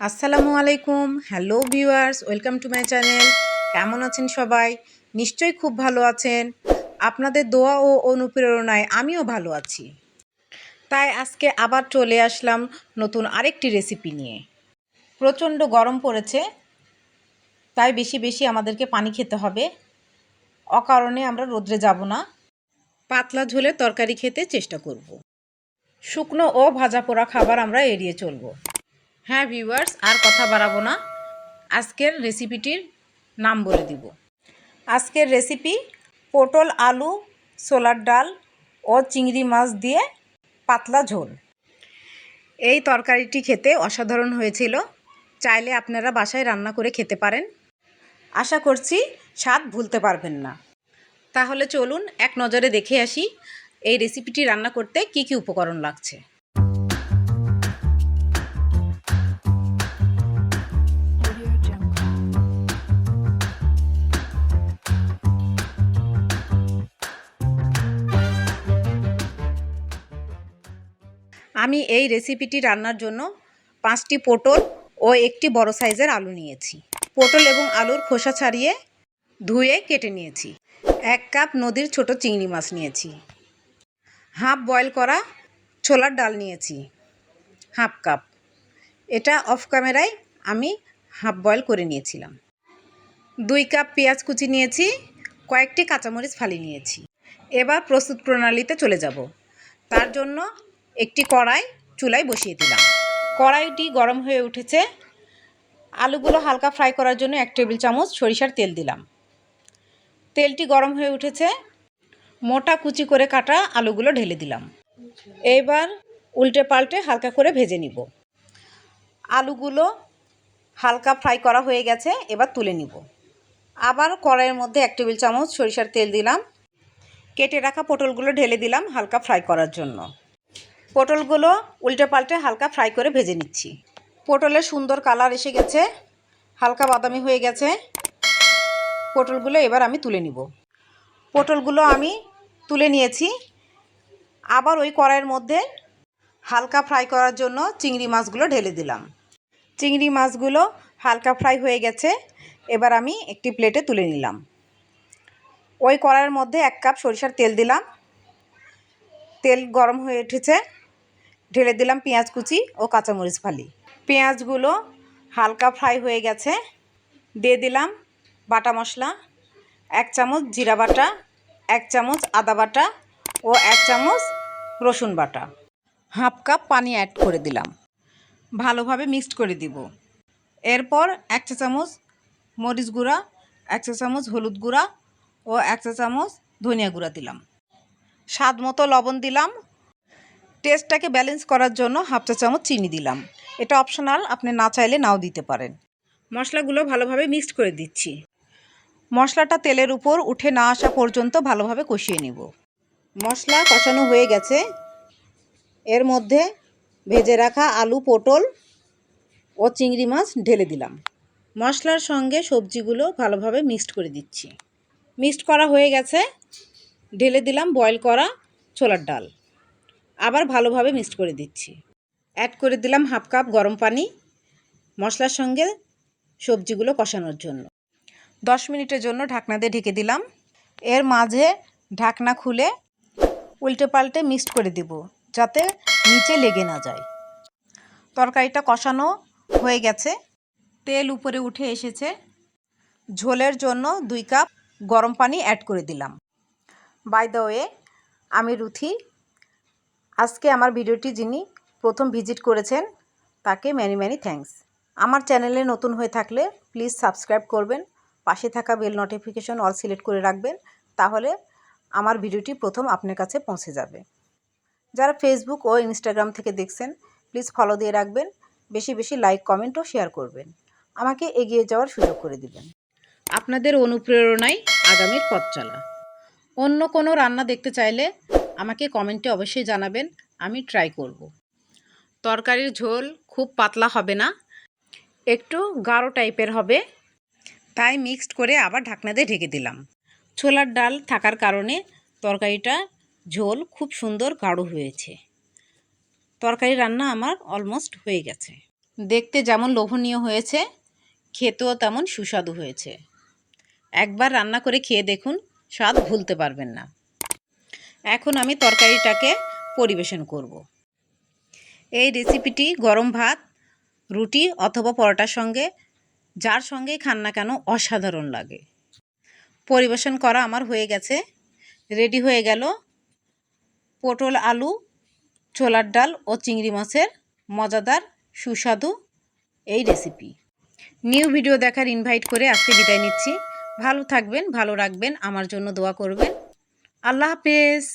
আসসালামু আলাইকুম। Hello viewers, welcome to my channel. কেমন আছেন সবাই? নিশ্চয়ই খুব ভালো আছেন। আপনাদের দোয়া ও অনুপ্রেরণায় আমিও ভালো আছি। তাই আজকে আবার চলে আসলাম নতুন আরেকটি রেসিপি নিয়ে। প্রচণ্ড গরম পড়েছে, তাই বেশি বেশি আমাদেরকে পানি খেতে হবে। অকারণে আমরা রোদ্রে যাব না। পাতলা ঝোলের তরকারি খেতে চেষ্টা করব। শুকনো ও ভাজা পোড়া খাবার আমরা এড়িয়ে চলব। হ্যাঁ ভিউয়ার্স, আর কথা বাড়াবো না, আজকের রেসিপিটির নাম বলে দিব। আজকের রেসিপি পটল, আলু, ছোলার ডাল ও চিংড়ি মাছ দিয়ে পাতলা ঝোল। এই তরকারিটি খেতে অসাধারণ হয়েছিল। চাইলে আপনারা বাসায় রান্না করে খেতে পারেন। আশা করছি স্বাদ ভুলতে পারবেন না। তাহলে চলুন এক নজরে দেখে আসি এই রেসিপিটি রান্না করতে কি কি উপকরণ লাগছে। আমি এই রেসিপিটি রান্নার জন্য 5টি পটল ও একটি বড় সাইজের আলু নিয়েছি। পটল এবং আলুর খোসা ছাড়িয়ে ধুয়ে কেটে নিয়েছি। 1 কাপ নদীর ছোট চিংড়ি মাছ নিয়েছি। হাফ বয়েল করা ছোলার ডাল নিয়েছি, হাফ কাপ। এটা অফ ক্যামেরায় আমি হাফ বয়েল করে নিয়েছিলাম। 2 কাপ পেঁয়াজ কুচি নিয়েছি, কয়েকটি কাঁচামরিচ ফালি নিয়েছি। এবার প্রস্তুত প্রণালীতে চলে যাব। তার জন্য একটি কড়াই চুলায় বসিয়ে দিলাম। কড়াইটি গরম হয়ে উঠেছে। আলুগুলো হালকা ফ্রাই করার জন্য 1 টেবিল চামচ সরিষার তেল দিলাম। তেলটি গরম হয়ে উঠেছে। মোটা কুচি করে কাটা আলুগুলো ঢেলে দিলাম। এবার উল্টে পাল্টে হালকা করে ভেজে নিব। আলুগুলো হালকা ফ্রাই করা হয়ে গেছে, এবার তুলে নিব। আবার কড়াইয়ের মধ্যে 1 টেবিল চামচ সরিষার তেল দিলাম। কেটে রাখা পটলগুলো ঢেলে দিলাম হালকা ফ্রাই করার জন্য। পটলগুলো উল্টে পাল্টে হালকা ফ্রাই করে ভেজে নিচ্ছি। পটলের সুন্দর কালার এসে গেছে, হালকা বাদামি হয়ে গেছে। পটলগুলো এবার আমি তুলে নিব। পটলগুলো আমি তুলে নিয়েছি। আবার ওই কড়াইয়ের মধ্যে হালকা ফ্রাই করার জন্য চিংড়ি মাছগুলো ঢেলে দিলাম। চিংড়ি মাছগুলো হালকা ফ্রাই হয়ে গেছে, এবার আমি একটি প্লেটে তুলে নিলাম। ওই কড়াইয়ের মধ্যে 1 কাপ সরিষার তেল দিলাম। তেল গরম হয়ে উঠেছে, ঢেলে দিলাম পেঁয়াজ কুচি ও কাঁচামরিচ ফালি। পেঁয়াজগুলো হালকা ফ্রাই হয়ে গেছে, দিয়ে দিলাম বাটা মশলা। 1 চামচ জিরা বাটা, 1 চামচ আদা বাটা ও 1 চামচ রসুন বাটা। হাফ কাপ পানি অ্যাড করে দিলাম। ভালোভাবে মিক্সড করে দিব। এরপর 1 চা চামচ মরিচ গুঁড়া, 1 চা চামচ হলুদ গুঁড়া ও 1 চা চামচ ধনিয়া গুঁড়া দিলাম। স্বাদ মতো লবণ দিলাম। টেস্টটাকে ব্যালেন্স করার জন্য হাফ চা চামচ চিনি দিলাম। এটা অপশনাল, আপনি না চাইলে নাও দিতে পারেন। মশলাগুলো ভালোভাবে মিক্সড করে দিচ্ছি। মশলাটা তেলের উপর উঠে না আসা পর্যন্ত ভালোভাবে কষিয়ে নেব। মশলা কষানো হয়ে গেছে। এর মধ্যে ভেজে রাখা আলু, পটল ও চিংড়ি মাছ ঢেলে দিলাম। মশলার সঙ্গে সবজিগুলো ভালোভাবে মিক্সড করে দিচ্ছি। মিক্সড করা হয়ে গেছে, ঢেলে দিলাম বয়েল করা ছোলার ডাল। আবার ভালোভাবে মিক্সড করে দিচ্ছি। অ্যাড করে দিলাম হাফ কাপ গরম পানি মশলার সঙ্গে সবজিগুলো কষানোর জন্য। 10 মিনিটের জন্য ঢাকনা দিয়ে ঢেকে দিলাম। এর মাঝে ঢাকনা খুলে উল্টে পাল্টে মিক্সড করে দিব, যাতে নিচে লেগে না যায়। তরকারিটা কষানো হয়ে গেছে, তেল উপরে উঠে এসেছে। ঝোলের জন্য 2 কাপ গরম পানি অ্যাড করে দিলাম। বাই দ্য ওয়ে, আমি রুথি। আজকে আমার ভিডিওটি যিনি প্রথম ভিজিট করেছেন তাকে ম্যানি থ্যাঙ্কস। আমার চ্যানেলে নতুন হয়ে থাকলে প্লিজ সাবস্ক্রাইব করবেন। পাশে থাকা বেল নোটিফিকেশন অল সিলেক্ট করে রাখবেন, তাহলে আমার ভিডিওটি প্রথম আপনার কাছে পৌঁছে যাবে। যারা ফেসবুক ও ইনস্টাগ্রাম থেকে দেখছেন প্লিজ ফলো দিয়ে রাখবেন। বেশি বেশি লাইক, কমেন্ট ও শেয়ার করবেন। আমাকে এগিয়ে যাওয়ার সুযোগ করে দিবেন। আপনাদের অনুপ্রেরণায় আগামীর পথ চলা। অন্য কোনো রান্না দেখতে চাইলে আমাকে কমেন্টে অবশ্যই জানাবেন, আমি ট্রাই করব। তরকারির ঝোল খুব পাতলা হবে না, একটু গাঢ় টাইপের হবে, তাই মিক্সড করে আবার ঢাকনা দিয়ে ঢেকে দিলাম। ছোলার ডাল থাকার কারণে তরকারিটা ঝোল খুব সুন্দর গাঢ় হয়েছে। তরকারি রান্না আমার অলমোস্ট হয়ে গেছে। দেখতে যেমন লোভনীয় হয়েছে, খেতেও তেমন সুস্বাদু হয়েছে। একবার রান্না করে খেয়ে দেখুন, স্বাদ ভুলতে পারবেন না। এখন আমি তরকারিটাকে পরিবেশন করব। এই রেসিপিটি গরম ভাত, রুটি অথবা পরোটার সঙ্গে, যার সঙ্গেই খান না কেন, অসাধারণ লাগে। পরিবেশন করা আমার হয়ে গেছে। রেডি হয়ে গেল পটল, আলু, ছোলার ডাল ও চিংড়ি মাছের মজাদার সুস্বাদু এই রেসিপি। নিউ ভিডিও দেখার ইনভাইট করে আজকে বিদায় নিচ্ছি। ভালো থাকবেন, ভালো রাখবেন, আমার জন্য দোয়া করবেন। আল্লাহ হাফেজ।